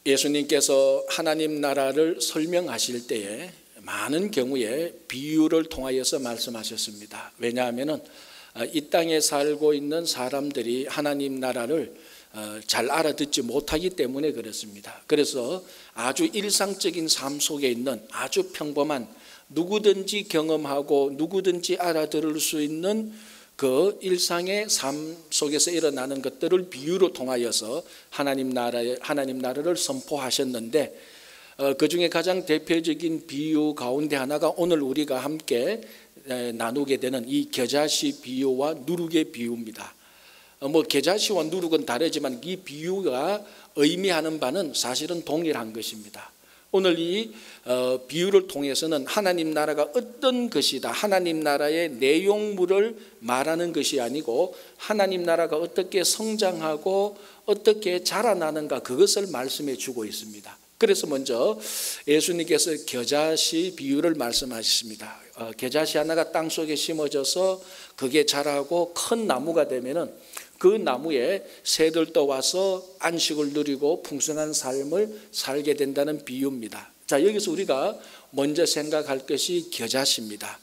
예수님께서 하나님 나라를 설명하실 때에 많은 경우에 비유를 통하여서 말씀하셨습니다. 왜냐하면 이 땅에 살고 있는 사람들이 하나님 나라를 잘 알아듣지 못하기 때문에 그렇습니다. 그래서 아주 일상적인 삶 속에 있는 아주 평범한 누구든지 경험하고 누구든지 알아들을 수 있는 그 일상의 삶 속에서 일어나는 것들을 비유로 통하여서 하나님 나라를 선포하셨는데, 그 중에 가장 대표적인 비유 가운데 하나가 오늘 우리가 함께 나누게 되는 이 겨자씨 비유와 누룩의 비유입니다. 겨자씨와 누룩은 다르지만 이 비유가 의미하는 바는 사실은 동일한 것입니다. 오늘 이 비유를 통해서는 하나님 나라가 어떤 것이다, 하나님 나라의 내용물을 말하는 것이 아니고 하나님 나라가 어떻게 성장하고 어떻게 자라나는가, 그것을 말씀해 주고 있습니다. 그래서 먼저 예수님께서 겨자씨 비유를 말씀하셨습니다. 겨자씨 하나가 땅속에 심어져서 그게 자라고 큰 나무가 되면은 그 나무에 새들도 와서 안식을 누리고 풍성한 삶을 살게 된다는 비유입니다. 자, 여기서 우리가 먼저 생각할 것이 겨자씨입니다.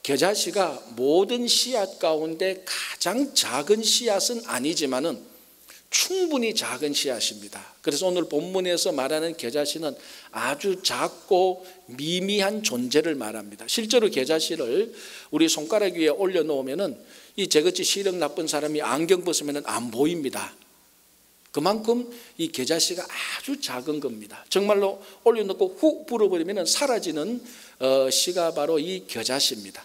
겨자씨가 모든 씨앗 가운데 가장 작은 씨앗은 아니지만은 충분히 작은 씨앗입니다. 그래서 오늘 본문에서 말하는 겨자씨는 아주 작고 미미한 존재를 말합니다. 실제로 겨자씨를 우리 손가락 위에 올려놓으면은 이 저같이 시력 나쁜 사람이 안경 벗으면 안 보입니다. 그만큼 이 겨자씨가 아주 작은 겁니다. 정말로 올려놓고 훅 불어버리면 사라지는 씨가 바로 이 겨자씨입니다.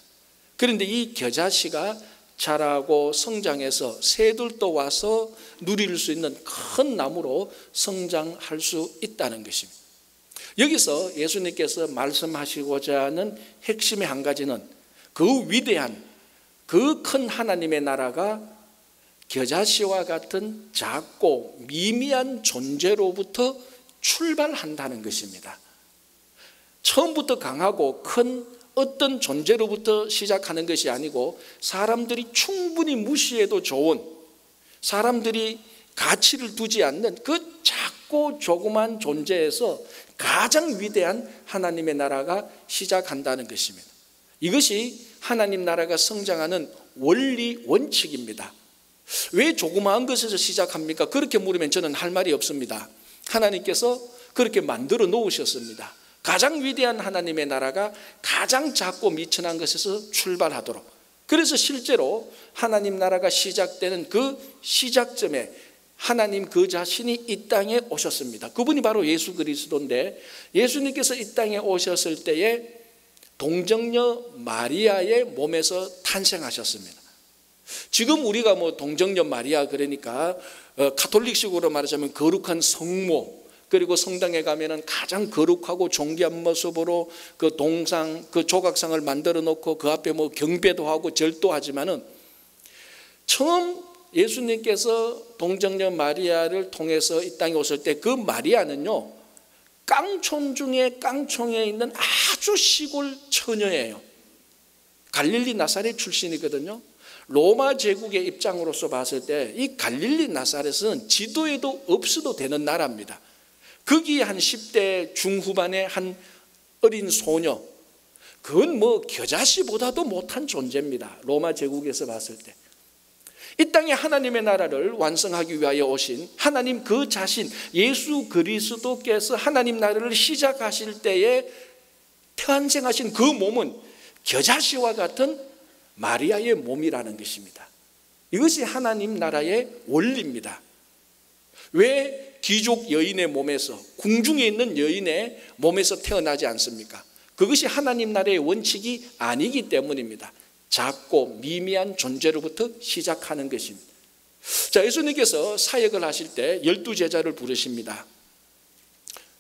그런데 이 겨자씨가 자라고 성장해서 새들도 와서 누릴 수 있는 큰 나무로 성장할 수 있다는 것입니다. 여기서 예수님께서 말씀하시고자 하는 핵심의 한 가지는 그 위대한, 그 큰 하나님의 나라가 겨자씨와 같은 작고 미미한 존재로부터 출발한다는 것입니다. 처음부터 강하고 큰 어떤 존재로부터 시작하는 것이 아니고 사람들이 충분히 무시해도 좋은, 사람들이 가치를 두지 않는 그 작고 조그만 존재에서 가장 위대한 하나님의 나라가 시작한다는 것입니다. 이것이 하나님 나라가 성장하는 원리, 원칙입니다. 왜 조그마한 것에서 시작합니까? 그렇게 물으면 저는 할 말이 없습니다. 하나님께서 그렇게 만들어 놓으셨습니다. 가장 위대한 하나님의 나라가 가장 작고 미천한 것에서 출발하도록. 그래서 실제로 하나님 나라가 시작되는 그 시작점에 하나님 그 자신이 이 땅에 오셨습니다. 그분이 바로 예수 그리스도인데, 예수님께서 이 땅에 오셨을 때에 동정녀 마리아의 몸에서 탄생하셨습니다. 지금 우리가 동정녀 마리아 그러니까 가톨릭식으로 말하자면 거룩한 성모, 그리고 성당에 가면은 가장 거룩하고 존귀한 모습으로 그 동상, 그 조각상을 만들어 놓고 그 앞에 경배도 하고 절도 하지만은, 처음 예수님께서 동정녀 마리아를 통해서 이 땅에 오실 때 그 마리아는요, 깡촌 중에 깡촌에 있는 아주 시골 처녀예요. 갈릴리 나사렛 출신이거든요. 로마 제국의 입장으로서 봤을 때 이 갈릴리 나사렛은 지도에도 없어도 되는 나라입니다. 거기에 한 10대 중후반의 한 어린 소녀, 그건 겨자씨보다도 못한 존재입니다. 로마 제국에서 봤을 때. 이 땅에 하나님의 나라를 완성하기 위하여 오신 하나님 그 자신, 예수 그리스도께서 하나님 나라를 시작하실 때에 탄생하신 그 몸은 겨자씨와 같은 마리아의 몸이라는 것입니다. 이것이 하나님 나라의 원리입니다. 왜 귀족 여인의 몸에서, 궁중에 있는 여인의 몸에서 태어나지 않습니까? 그것이 하나님 나라의 원칙이 아니기 때문입니다. 작고 미미한 존재로부터 시작하는 것입니다. 자, 예수님께서 사역을 하실 때 12제자를 부르십니다.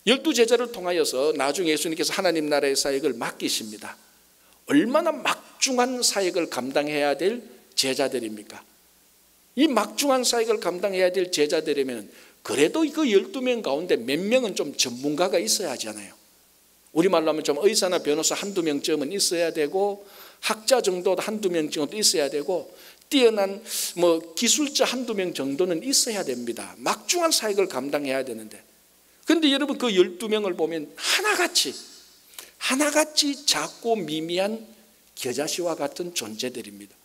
12제자를 통하여서 나중에 예수님께서 하나님 나라의 사역을 맡기십니다. 얼마나 막중한 사역을 감당해야 될 제자들입니까? 이 막중한 사역을 감당해야 될 제자들이면 그래도 그 12명 가운데 몇 명은 좀 전문가가 있어야 하잖아요. 우리말로 하면 좀 의사나 변호사 한두 명쯤은 있어야 되고, 학자 정도 한두 명 정도 있어야 되고, 뛰어난 기술자 한두 명 정도는 있어야 됩니다. 막중한 사역을 감당해야 되는데, 그런데 여러분 그 12명을 보면 하나같이 작고 미미한 겨자씨와 같은 존재들입니다.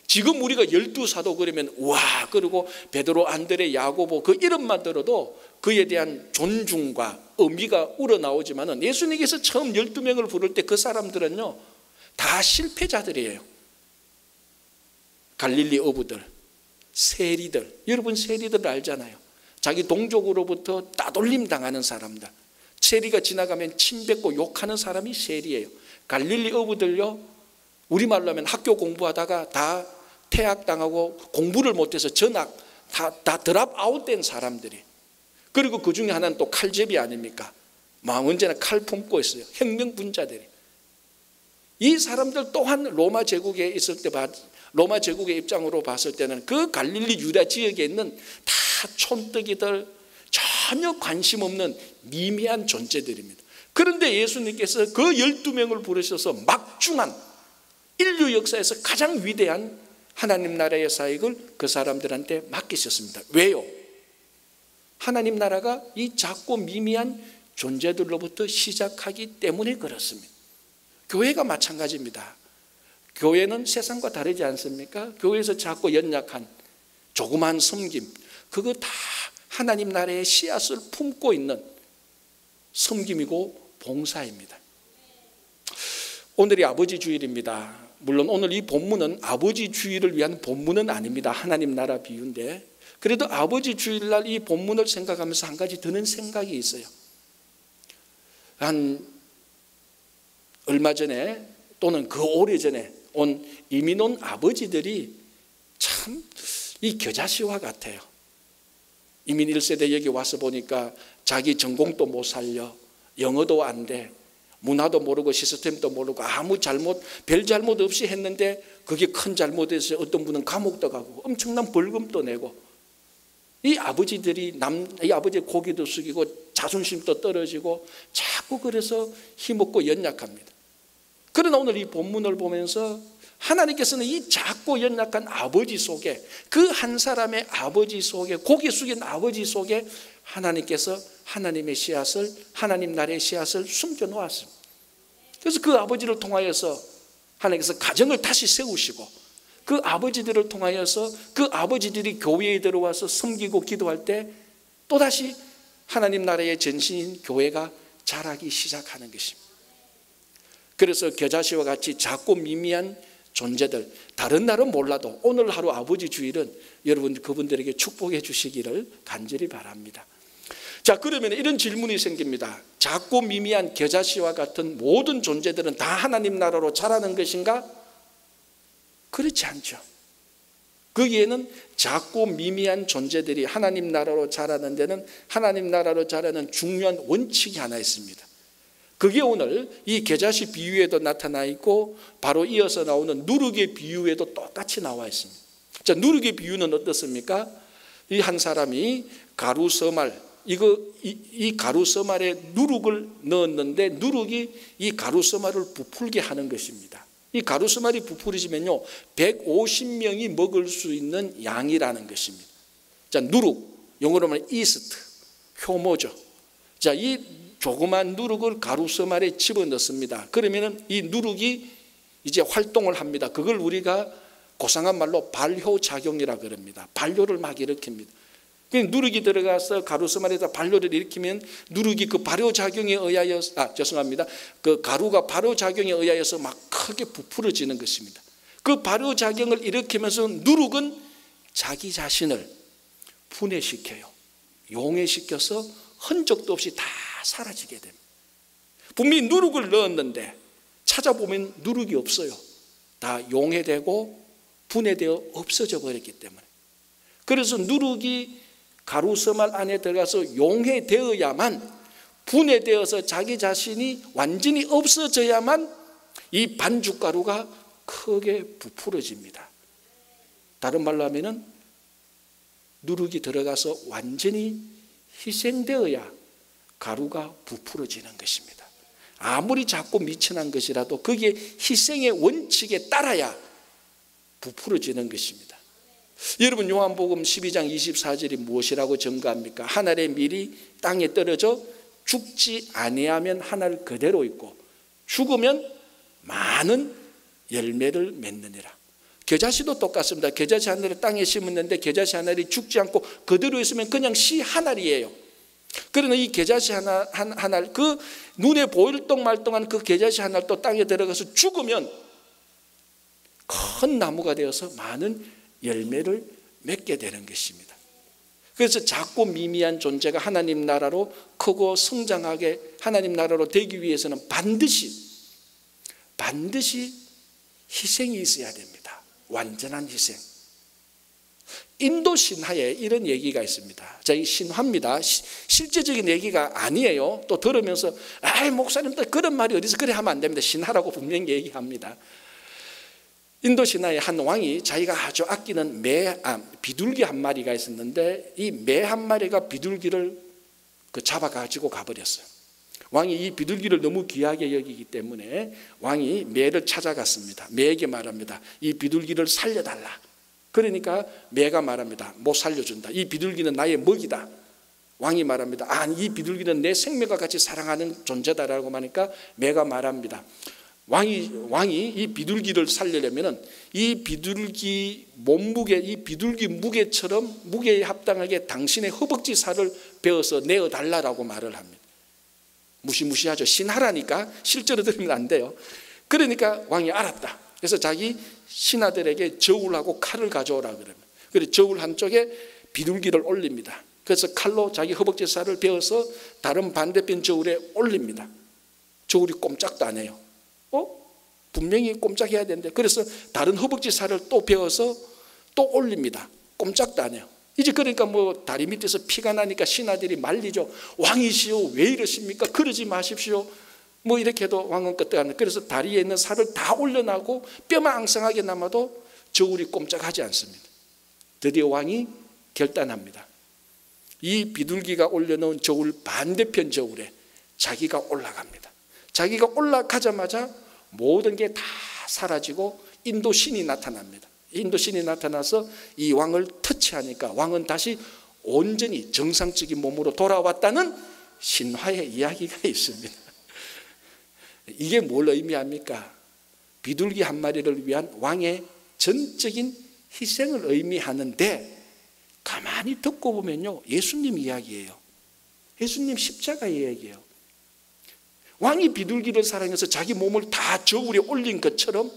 지금 우리가 12사도 그러면 와, 그리고 베드로, 안드레, 야고보 그 이름만 들어도 그에 대한 존중과 의미가 우러나오지만은, 예수님께서 처음 12명을 부를 때 그 사람들은요 다 실패자들이에요. 갈릴리 어부들, 세리들, 여러분 세리들 알잖아요. 자기 동족으로부터 따돌림 당하는 사람들, 세리가 지나가면 침뱉고 욕하는 사람이 세리예요. 갈릴리 어부들요, 우리말로 하면 학교 공부하다가 다 퇴학당하고 공부를 못해서 전학, 다 드랍 아웃된 사람들이. 그리고 그 중에 하나는 또 칼제비 아닙니까? 언제나 칼 품고 있어요. 혁명분자들이. 이 사람들 또한 로마 제국에 있을 때, 로마 제국의 입장으로 봤을 때는 그 갈릴리 유다 지역에 있는 다 촌뜨기들, 전혀 관심 없는 미미한 존재들입니다. 그런데 예수님께서 그 12명을 부르셔서 막중한 인류 역사에서 가장 위대한 하나님 나라의 사역을 그 사람들한테 맡기셨습니다. 왜요? 하나님 나라가 이 작고 미미한 존재들로부터 시작하기 때문에 그렇습니다. 교회가 마찬가지입니다. 교회는 세상과 다르지 않습니까? 교회에서 작고 연약한 조그만 섬김, 그거 다 하나님 나라의 씨앗을 품고 있는 섬김이고 봉사입니다. 오늘이 아버지 주일입니다. 물론 오늘 이 본문은 아버지 주일을 위한 본문은 아닙니다. 하나님 나라 비유인데, 그래도 아버지 주일날 이 본문을 생각하면서 한 가지 드는 생각이 있어요. 얼마 전에 또는 그 오래전에 이민 온 아버지들이 참 이 겨자씨와 같아요. 이민 1세대 여기 와서 보니까 자기 전공도 못 살려, 영어도 안 돼, 문화도 모르고 시스템도 모르고 아무 별 잘못 없이 했는데 그게 큰 잘못에서 어떤 분은 감옥도 가고 엄청난 벌금도 내고, 이 아버지들이 이 아버지의 고기도 숙이고 자존심도 떨어지고 자꾸 그래서 힘없고 연약합니다. 그러나 오늘 이 본문을 보면서 하나님께서는 이 작고 연약한 아버지 속에, 그 한 사람의 아버지 속에, 고개 숙인 아버지 속에 하나님께서 하나님의 씨앗을, 하나님 나라의 씨앗을 숨겨 놓았습니다. 그래서 그 아버지를 통하여서 하나님께서 가정을 다시 세우시고, 그 아버지들을 통하여서 그 아버지들이 교회에 들어와서 섬기고 기도할 때 또다시 하나님 나라의 전신인 교회가 자라기 시작하는 것입니다. 그래서 겨자씨와 같이 작고 미미한 존재들, 다른 날은 몰라도 오늘 하루 아버지 주일은 여러분 그분들에게 축복해 주시기를 간절히 바랍니다. 자, 그러면 이런 질문이 생깁니다. 작고 미미한 겨자씨와 같은 모든 존재들은 다 하나님 나라로 자라는 것인가? 그렇지 않죠. 거기에는 작고 미미한 존재들이 하나님 나라로 자라는 데는, 하나님 나라로 자라는 중요한 원칙이 하나 있습니다. 그게 오늘 이 겨자씨 비유에도 나타나 있고, 바로 이어서 나오는 누룩의 비유에도 똑같이 나와 있습니다. 자, 누룩의 비유는 어떻습니까? 이 한 사람이 가루서말, 이 가루서말에 누룩을 넣었는데 누룩이 이 가루서말을 부풀게 하는 것입니다. 이 가루서말이 부풀어지면요 150명이 먹을 수 있는 양이라는 것입니다. 자, 누룩, 영어로 말하면 이스트, 효모죠. 자, 이 조그만 누룩을 가루서말에 집어넣습니다. 그러면 이 누룩이 이제 활동을 합니다. 그걸 우리가 고상한 말로 발효작용이라고 그럽니다. 발효를 막 일으킵니다. 누룩이 들어가서 가루서말에다 발효를 일으키면 누룩이 그 발효작용에 의하여서, 그 가루가 발효작용에 의하여서 막 크게 부풀어지는 것입니다. 그 발효작용을 일으키면서 누룩은 자기 자신을 분해시켜요. 용해시켜서 흔적도 없이 다 사라지게 됩니다. 분명히 누룩을 넣었는데 찾아보면 누룩이 없어요. 다 용해되고 분해되어 없어져 버렸기 때문에. 그래서 누룩이 가루서말 안에 들어가서 용해되어야만, 분해되어서 자기 자신이 완전히 없어져야만 이 반죽가루가 크게 부풀어집니다. 다른 말로 하면은 누룩이 들어가서 완전히 희생되어야 가루가 부풀어지는 것입니다. 아무리 작고 미천한 것이라도 거기에 희생의 원칙에 따라야 부풀어지는 것입니다. 여러분, 요한복음 12장 24절이 무엇이라고 증거합니까? 하늘의 밀이 땅에 떨어져 죽지 아니하면 하늘 그대로 있고 죽으면 많은 열매를 맺느니라. 겨자씨도 똑같습니다. 겨자씨 하나를 땅에 심었는데 겨자씨 하나를 죽지 않고 그대로 있으면 그냥 씨 하나이에요. 그러나 이 겨자씨 하나 그 눈에 보일 똥 말똥한 그 겨자씨 하나 또 땅에 들어가서 죽으면 큰 나무가 되어서 많은 열매를 맺게 되는 것입니다. 그래서 작고 미미한 존재가 하나님 나라로 크고 성장하게 하나님 나라로 되기 위해서는 반드시 희생이 있어야 됩니다. 완전한 희생. 인도 신화에 이런 얘기가 있습니다. 자, 이 신화입니다. 실제적인 얘기가 아니에요. 또 들으면서 목사님들 그런 말이 어디서 그래 하면 안 됩니다. 신화라고 분명히 얘기합니다. 인도 신화의 한 왕이 자기가 아주 아끼는 비둘기 한 마리가 있었는데 이 매 한 마리가 비둘기를 잡아가지고 가버렸어요. 왕이 이 비둘기를 너무 귀하게 여기기 때문에 왕이 매를 찾아갔습니다. 매에게 말합니다. 이 비둘기를 살려달라. 그러니까 매가 말합니다. 못 살려준다. 이 비둘기는 나의 먹이다. 왕이 말합니다. 이 비둘기는 내 생명과 같이 사랑하는 존재다라고 하니까 매가 말합니다. 왕이 이 비둘기를 살리려면은 이 비둘기 몸무게, 이 비둘기 무게처럼 무게에 합당하게 당신의 허벅지 살을 베어서 내어달라라고 말을 합니다. 무시무시하죠. 신하라니까 실제로 들으면 안 돼요. 그러니까 왕이 알았다. 그래서 자기 신하들에게 저울하고 칼을 가져오라 그러면. 그래서 저울 한쪽에 비둘기를 올립니다. 그래서 칼로 자기 허벅지 살을 베어서 다른 반대편 저울에 올립니다. 저울이 꼼짝도 안 해요. 분명히 꼼짝해야 되는데 그래서 다른 허벅지 살을 또 베어서 또 올립니다. 꼼짝도 안 해요. 이제 그러니까 다리 밑에서 피가 나니까 신하들이 말리죠. 왕이시오 왜 이러십니까? 그러지 마십시오. 이렇게 해도 왕은 끄떡하는. 그래서 다리에 있는 살을 다 올려나고 뼈만 앙상하게 남아도 저울이 꼼짝하지 않습니다. 드디어 왕이 결단합니다. 이 비둘기가 올려놓은 저울 반대편 저울에 자기가 올라갑니다. 자기가 올라가자마자 모든 게 다 사라지고 인도 신이 나타납니다. 인도 신이 나타나서 이 왕을 터치하니까 왕은 다시 온전히 정상적인 몸으로 돌아왔다는 신화의 이야기가 있습니다. 이게 뭘 의미합니까? 비둘기 한 마리를 위한 왕의 전적인 희생을 의미하는데 가만히 듣고 보면요, 예수님 이야기예요. 예수님 십자가 이야기예요. 왕이 비둘기를 사랑해서 자기 몸을 다 저울에 올린 것처럼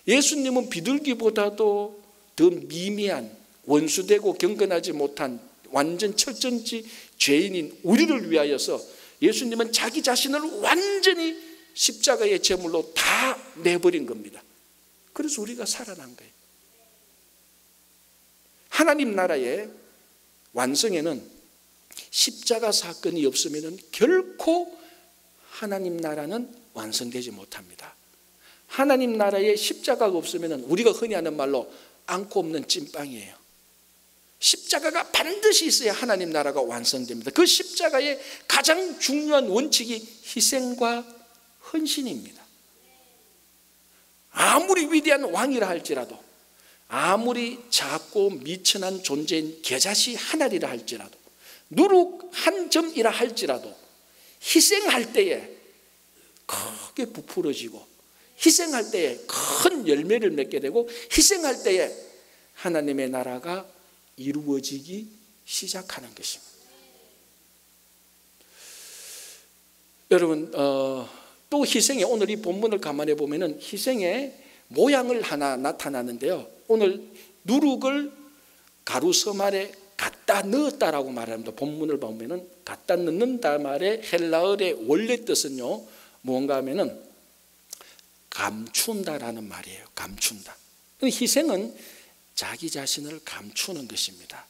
예수님은 비둘기보다도 더 미미한 원수되고 경건하지 못한 완전 철전지 죄인인 우리를 위하여서 예수님은 자기 자신을 완전히 십자가의 제물로 다 내버린 겁니다. 그래서 우리가 살아난 거예요. 하나님 나라의 완성에는 십자가 사건이 없으면 결코 하나님 나라는 완성되지 못합니다. 하나님 나라에 십자가가 없으면 우리가 흔히 하는 말로 안고 없는 찐빵이에요. 십자가가 반드시 있어야 하나님 나라가 완성됩니다. 그 십자가의 가장 중요한 원칙이 희생과 헌신입니다. 아무리 위대한 왕이라 할지라도, 아무리 작고 미천한 존재인 겨자씨 하나리라 할지라도, 누룩 한 점이라 할지라도 희생할 때에 크게 부풀어지고 희생할 때에 큰 열매를 맺게 되고 희생할 때에 하나님의 나라가 이루어지기 시작하는 것입니다. 여러분, 또 희생의 오늘 이 본문을 감안해 보면은 희생의 모양을 하나 나타나는데요. 오늘 누룩을 가루섬 안에 갖다 넣었다라고 말합니다. 본문을 보면은 갖다 넣는다 말의 헬라어의 원래 뜻은요, 무언가 하면은 감춘다라는 말이에요. 감춘다. 희생은 자기 자신을 감추는 것입니다.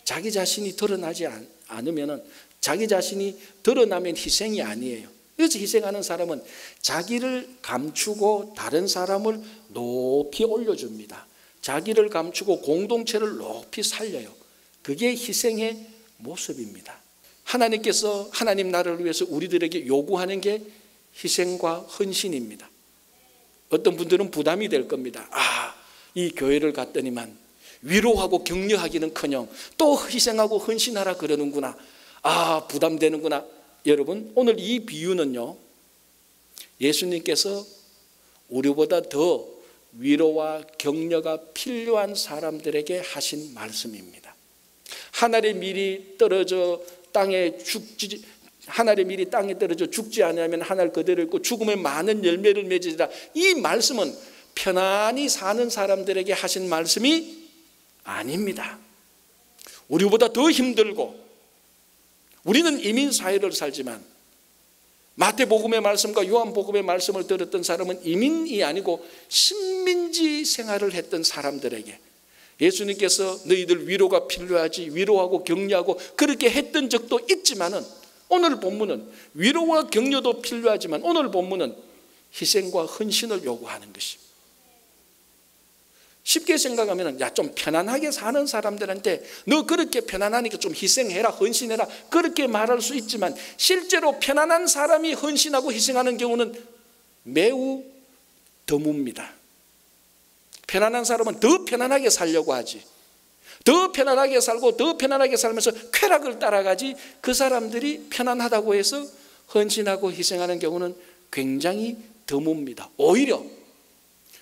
자기 자신이 드러나지 않으면은, 자기 자신이 드러나면 희생이 아니에요. 그래서 희생하는 사람은 자기를 감추고 다른 사람을 높이 올려줍니다. 자기를 감추고 공동체를 높이 살려요. 그게 희생의 모습입니다. 하나님께서 하나님 나라를 위해서 우리들에게 요구하는 게 희생과 헌신입니다. 어떤 분들은 부담이 될 겁니다. 이 교회를 갔더니만 위로하고 격려하기는커녕 또 희생하고 헌신하라 그러는구나. 아, 부담되는구나. 여러분, 오늘 이 비유는요, 예수님께서 우리보다 더 위로와 격려가 필요한 사람들에게 하신 말씀입니다. 하늘의 밀이 떨어져 땅에 죽지, 하늘의 밀이 땅에 떨어져 죽지 않으면 하늘 그대로 있고 죽음의 많은 열매를 맺으리라. 이 말씀은 편안히 사는 사람들에게 하신 말씀이 아닙니다. 우리보다 더 힘들고 우리는 이민 사회를 살지만 마태복음의 말씀과 요한복음의 말씀을 들었던 사람은 이민이 아니고 식민지 생활을 했던 사람들에게 예수님께서 너희들 위로가 필요하지, 위로하고 격려하고 그렇게 했던 적도 있지만은 오늘 본문은 위로와 격려도 필요하지만 오늘 본문은 희생과 헌신을 요구하는 것입니다. 쉽게 생각하면 좀 편안하게 사는 사람들한테 너 그렇게 편안하니까 좀 희생해라, 헌신해라 그렇게 말할 수 있지만 실제로 편안한 사람이 헌신하고 희생하는 경우는 매우 드뭅니다. 편안한 사람은 더 편안하게 살려고 하지, 더 편안하게 살고 더 편안하게 살면서 쾌락을 따라가지, 그 사람들이 편안하다고 해서 헌신하고 희생하는 경우는 굉장히 드뭅니다. 오히려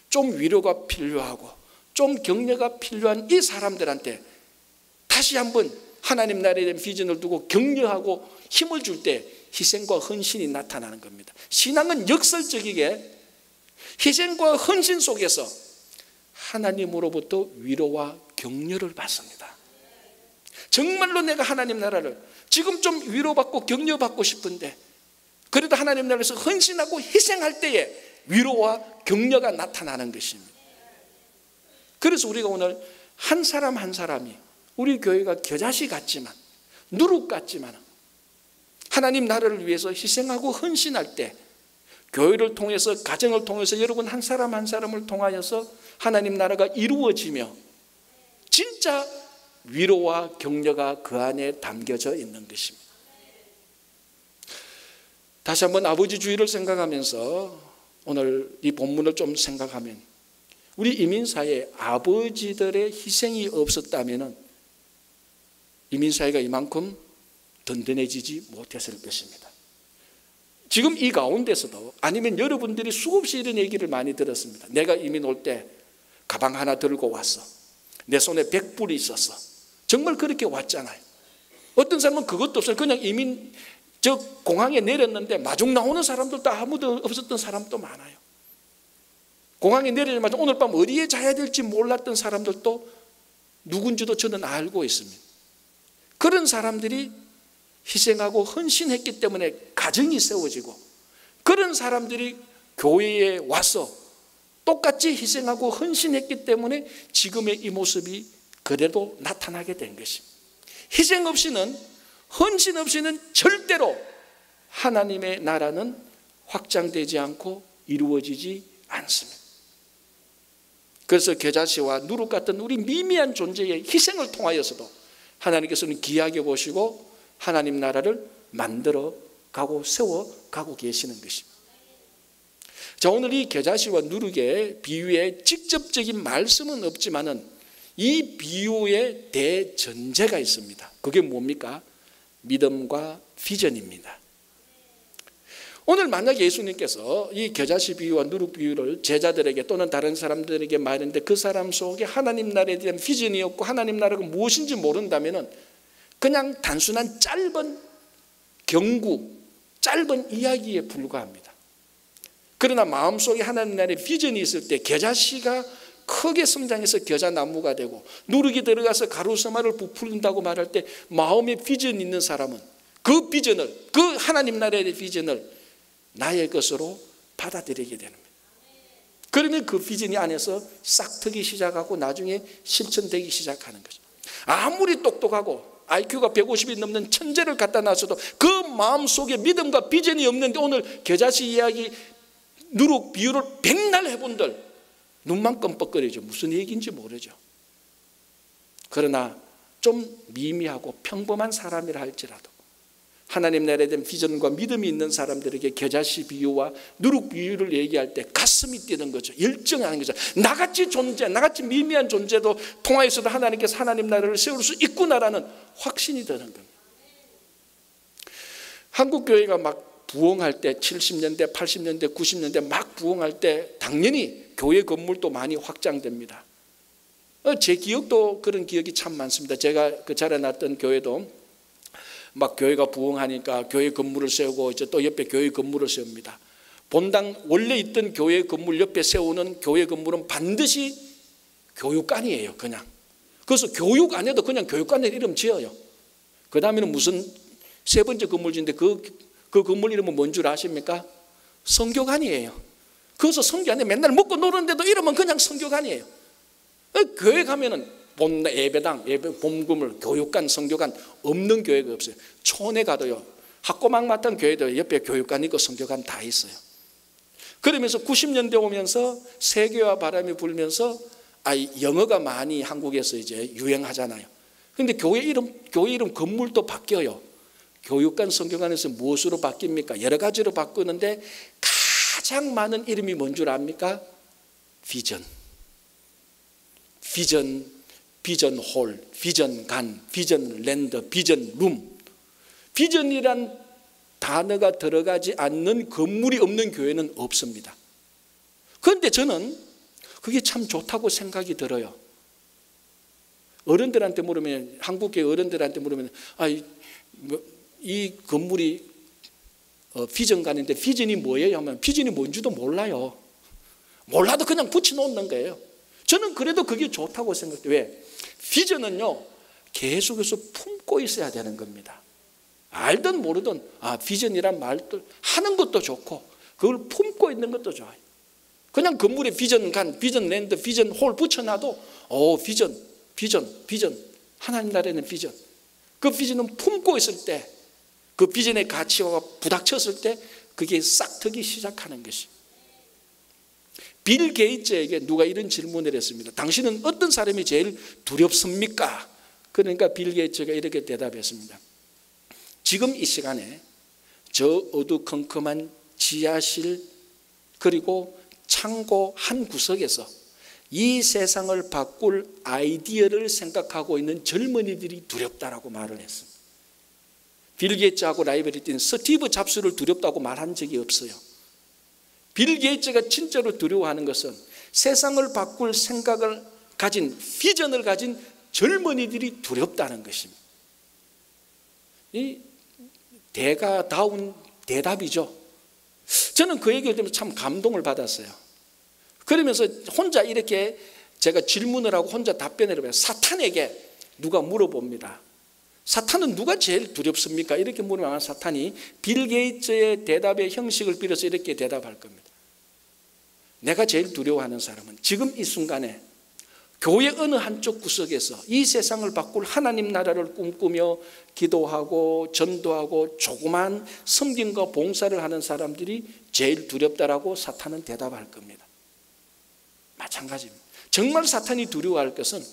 좀 위로가 필요하고 좀 격려가 필요한 이 사람들한테 다시 한번 하나님 나라에 대한 비전을 두고 격려하고 힘을 줄 때 희생과 헌신이 나타나는 겁니다. 신앙은 역설적이게 희생과 헌신 속에서 하나님으로부터 위로와 격려를 받습니다. 정말로 내가 하나님 나라를 지금 좀 위로받고 격려받고 싶은데 그래도 하나님 나라에서 헌신하고 희생할 때에 위로와 격려가 나타나는 것입니다. 그래서 우리가 오늘 한 사람 한 사람이 우리 교회가 겨자씨 같지만 누룩 같지만 하나님 나라를 위해서 희생하고 헌신할 때 교회를 통해서 가정을 통해서 여러분 한 사람 한 사람을 통하여서 하나님 나라가 이루어지며 진짜 위로와 격려가 그 안에 담겨져 있는 것입니다. 다시 한번 아버지 주의를 생각하면서 오늘 이 본문을 좀 생각하면 우리 이민사회에 아버지들의 희생이 없었다면 이민사회가 이만큼 든든해지지 못했을 것입니다. 지금 이 가운데서도 아니면 여러분들이 수없이 이런 얘기를 많이 들었습니다. 내가 이민 올 때 가방 하나 들고 왔어. 내 손에 100불이 있었어. 정말 그렇게 왔잖아요. 어떤 사람은 그것도 없어요. 그냥 이민 공항에 내렸는데 마중 나오는 사람들도 아무도 없었던 사람도 많아요. 공항에 내리자마자 오늘 밤 어디에 자야 될지 몰랐던 사람들도 누군지도 저는 알고 있습니다. 그런 사람들이 희생하고 헌신했기 때문에 가정이 세워지고 그런 사람들이 교회에 와서 똑같이 희생하고 헌신했기 때문에 지금의 이 모습이 그대로 나타나게 된 것입니다. 희생 없이는 헌신 없이는 절대로 하나님의 나라는 확장되지 않고 이루어지지 않습니다. 그래서 겨자씨와 누룩 같은 우리 미미한 존재의 희생을 통하여서도 하나님께서는 귀하게 보시고 하나님 나라를 만들어 가고 세워 가고 계시는 것입니다. 자, 오늘 이 겨자씨와 누룩의 비유에 직접적인 말씀은 없지만은 이 비유의 대전제가 있습니다. 그게 뭡니까? 믿음과 비전입니다. 오늘 만약 예수님께서 이 겨자씨 비유와 누룩 비유를 제자들에게 또는 다른 사람들에게 말했는데 그 사람 속에 하나님 나라에 대한 비전이 없고 하나님 나라가 무엇인지 모른다면 그냥 단순한 짧은 경구, 짧은 이야기에 불과합니다. 그러나 마음속에 하나님 나라의 비전이 있을 때 겨자씨가 크게 성장해서 겨자나무가 되고 누룩이 들어가서 가루서마를 부풀린다고 말할 때 마음에 비전이 있는 사람은 그 비전을, 그 하나님 나라의 비전을 나의 것으로 받아들이게 되는 거예요. 그러면 그 비전이 안에서 싹트기 시작하고 나중에 실천되기 시작하는 거죠. 아무리 똑똑하고 IQ가 150이 넘는 천재를 갖다 놨어도 그 마음속에 믿음과 비전이 없는데 오늘 겨자씨 이야기 누룩 비유를 백날 해본들 눈만 껌뻑거리죠. 무슨 얘기인지 모르죠. 그러나 좀 미미하고 평범한 사람이라 할지라도 하나님 나라에 대한 비전과 믿음이 있는 사람들에게 겨자씨 비유와 누룩 비유를 얘기할 때 가슴이 뛰는 거죠. 열정하는 거죠. 나같이 존재, 나같이 미미한 존재도 통하여서도 하나님께서 하나님 나라를 세울 수 있구나라는 확신이 드는 겁니다. 한국 교회가 막 부흥할 때 70년대, 80년대, 90년대 막 부흥할 때 당연히 교회 건물도 많이 확장됩니다. 제 기억도 그런 기억이 참 많습니다. 제가 그 자라났던 교회도 막 교회가 부흥하니까 교회 건물을 세우고 이제 또 옆에 교회 건물을 세웁니다. 본당 원래 있던 교회 건물 옆에 세우는 교회 건물은 반드시 교육관이에요. 그냥. 그래서 교육 안 해도 그냥 교육관에 이름 지어요. 그 다음에는 무슨 세 번째 건물 짓는데 그 건물 이름은 뭔 줄 아십니까? 성교관이에요. 그래서 성교관에 맨날 먹고 노는데도 이름은 그냥 성교관이에요. 교회 가면은 예배당, 본금을, 교육관, 성교관 없는 교회가 없어요. 촌에 가도요, 학고막막한 교회도 옆에 교육관 있고 성교관 다 있어요. 그러면서 90년대 오면서 세계화 바람이 불면서 영어가 많이 한국에서 이제 유행하잖아요. 그런데 교회 이름 건물도 바뀌어요. 교육관, 성교관에서 무엇으로 바뀝니까? 여러 가지로 바꾸는데 가장 많은 이름이 뭔 줄 압니까? 비전, 비전홀, 비전관, 비전랜드, 비전룸. 비전이란 단어가 들어가지 않는 건물이 없는 교회는 없습니다. 그런데 저는 그게 참 좋다고 생각이 들어요. 어른들한테 물으면, 한국계 어른들한테 물으면 이 건물이 비전관인데 비전이 뭐예요? 하면 비전이 뭔지도 몰라요. 몰라도 그냥 붙여놓는 거예요. 저는 그래도 그게 좋다고 생각해요. 왜? 비전은요, 계속해서 품고 있어야 되는 겁니다. 알든 모르든 비전이란 말들 하는 것도 좋고 그걸 품고 있는 것도 좋아요. 그냥 건물에 비전관, 비전랜드, 비전홀 붙여놔도 비전 하나님 나라에는 비전. 그 비전은 품고 있을 때, 그 비전의 가치가 부닥쳤을 때 그게 싹트기 시작하는 것이. 빌 게이츠에게 누가 이런 질문을 했습니다. 당신은 어떤 사람이 제일 두렵습니까? 그러니까 빌 게이츠가 이렇게 대답했습니다. 지금 이 시간에 저 어두컴컴한 지하실 그리고 창고 한 구석에서 이 세상을 바꿀 아이디어를 생각하고 있는 젊은이들이 두렵다라고 말을 했습니다. 빌 게이츠하고 라이벌이 뛴 스티브 잡스를 두렵다고 말한 적이 없어요. 빌 게이츠가 진짜로 두려워하는 것은 세상을 바꿀 생각을 가진, 비전을 가진 젊은이들이 두렵다는 것입니다. 이 대가다운 대답이죠. 저는 그 얘기를 들으면서 참 감동을 받았어요. 그러면서 혼자 이렇게 제가 질문을 하고 혼자 답변을 해봐요. 사탄에게 누가 물어봅니다. 사탄은 누가 제일 두렵습니까? 이렇게 물으면 사탄이 빌 게이츠의 대답의 형식을 빌어서 이렇게 대답할 겁니다. 내가 제일 두려워하는 사람은 지금 이 순간에 교회 어느 한쪽 구석에서 이 세상을 바꿀 하나님 나라를 꿈꾸며 기도하고 전도하고 조그만 섬김과 봉사를 하는 사람들이 제일 두렵다라고 사탄은 대답할 겁니다. 마찬가지입니다. 정말 사탄이 두려워할 것은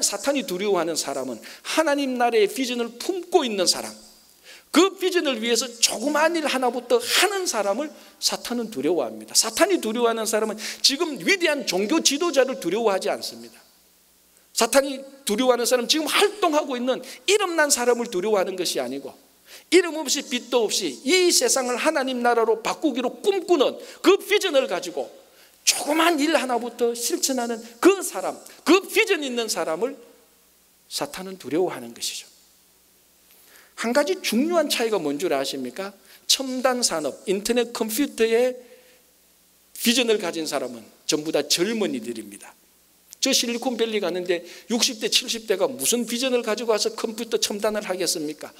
사탄이 두려워하는 사람은 하나님 나라의 비전을 품고 있는 사람, 그 비전을 위해서 조그만 일 하나부터 하는 사람을 사탄은 두려워합니다. 사탄이 두려워하는 사람은 지금 위대한 종교 지도자를 두려워하지 않습니다. 사탄이 두려워하는 사람은 지금 활동하고 있는 이름난 사람을 두려워하는 것이 아니고 이름 없이 빛도 없이 이 세상을 하나님 나라로 바꾸기로 꿈꾸는 그 비전을 가지고 조그만 일 하나부터 실천하는 그 사람, 그 비전 있는 사람을 사탄은 두려워하는 것이죠. 한 가지 중요한 차이가 뭔 줄 아십니까? 첨단 산업, 인터넷 컴퓨터의 비전을 가진 사람은 전부 다 젊은이들입니다. 저 실리콘밸리 갔는데 60대, 70대가 무슨 비전을 가지고 와서 컴퓨터 첨단을 하겠습니까?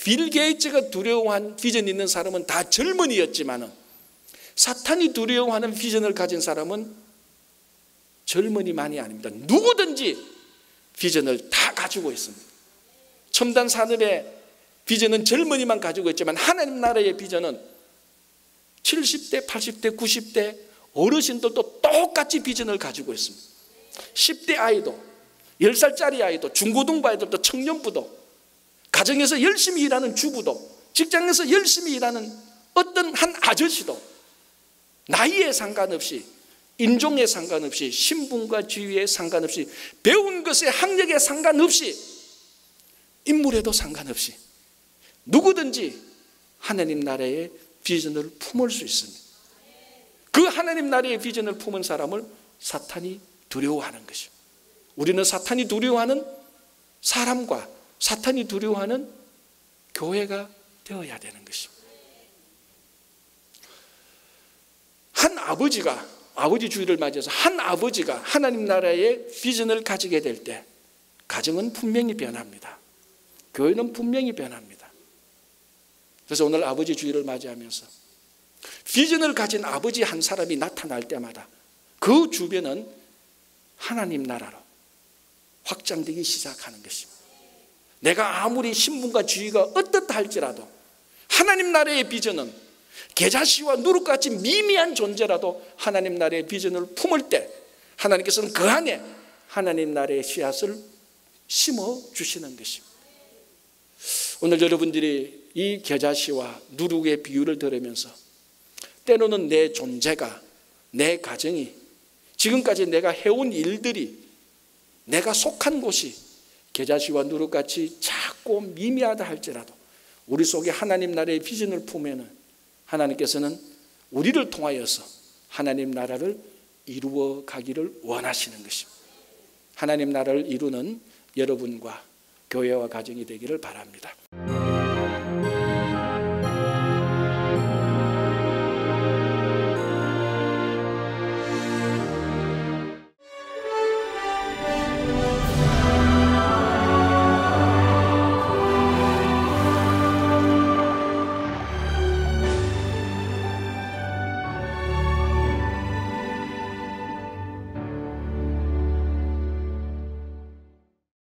빌 게이츠가 두려워한 비전 있는 사람은 다 젊은이였지만은 사탄이 두려워하는 비전을 가진 사람은 젊은이만이 아닙니다. 누구든지 비전을 다 가지고 있습니다. 첨단 산업의 비전은 젊은이만 가지고 있지만 하나님 나라의 비전은 70대, 80대, 90대 어르신들도 똑같이 비전을 가지고 있습니다. 10대 아이도, 10살짜리 아이도, 중고등부 아이들도, 청년부도 가정에서 열심히 일하는 주부도, 직장에서 열심히 일하는 어떤 한 아저씨도 나이에 상관없이, 인종에 상관없이, 신분과 지위에 상관없이, 배운 것에 학력에 상관없이, 인물에도 상관없이 누구든지 하나님 나라의 비전을 품을 수 있습니다. 그 하나님 나라의 비전을 품은 사람을 사탄이 두려워하는 것이죠. 우리는 사탄이 두려워하는 사람과 사탄이 두려워하는 교회가 되어야 되는 것입니다. 한 아버지가, 아버지 주일을 맞이해서 한 아버지가 하나님 나라의 비전을 가지게 될 때 가정은 분명히 변합니다. 교회는 분명히 변합니다. 그래서 오늘 아버지 주일을 맞이하면서 비전을 가진 아버지 한 사람이 나타날 때마다 그 주변은 하나님 나라로 확장되기 시작하는 것입니다. 내가 아무리 신분과 지위가 어떻다 할지라도 하나님 나라의 비전은 겨자씨와 누룩같이 미미한 존재라도 하나님 나라의 비전을 품을 때 하나님께서는 그 안에 하나님 나라의 씨앗을 심어주시는 것입니다. 오늘 여러분들이 이 겨자씨와 누룩의 비유를 들으면서 때로는 내 존재가, 내 가정이, 지금까지 내가 해온 일들이, 내가 속한 곳이 겨자씨와 누룩같이 작고 미미하다 할지라도 우리 속에 하나님 나라의 비전을 품으면 하나님께서는 우리를 통하여서 하나님 나라를 이루어 가기를 원하시는 것입니다. 하나님 나라를 이루는 여러분과 교회와 가정이 되기를 바랍니다.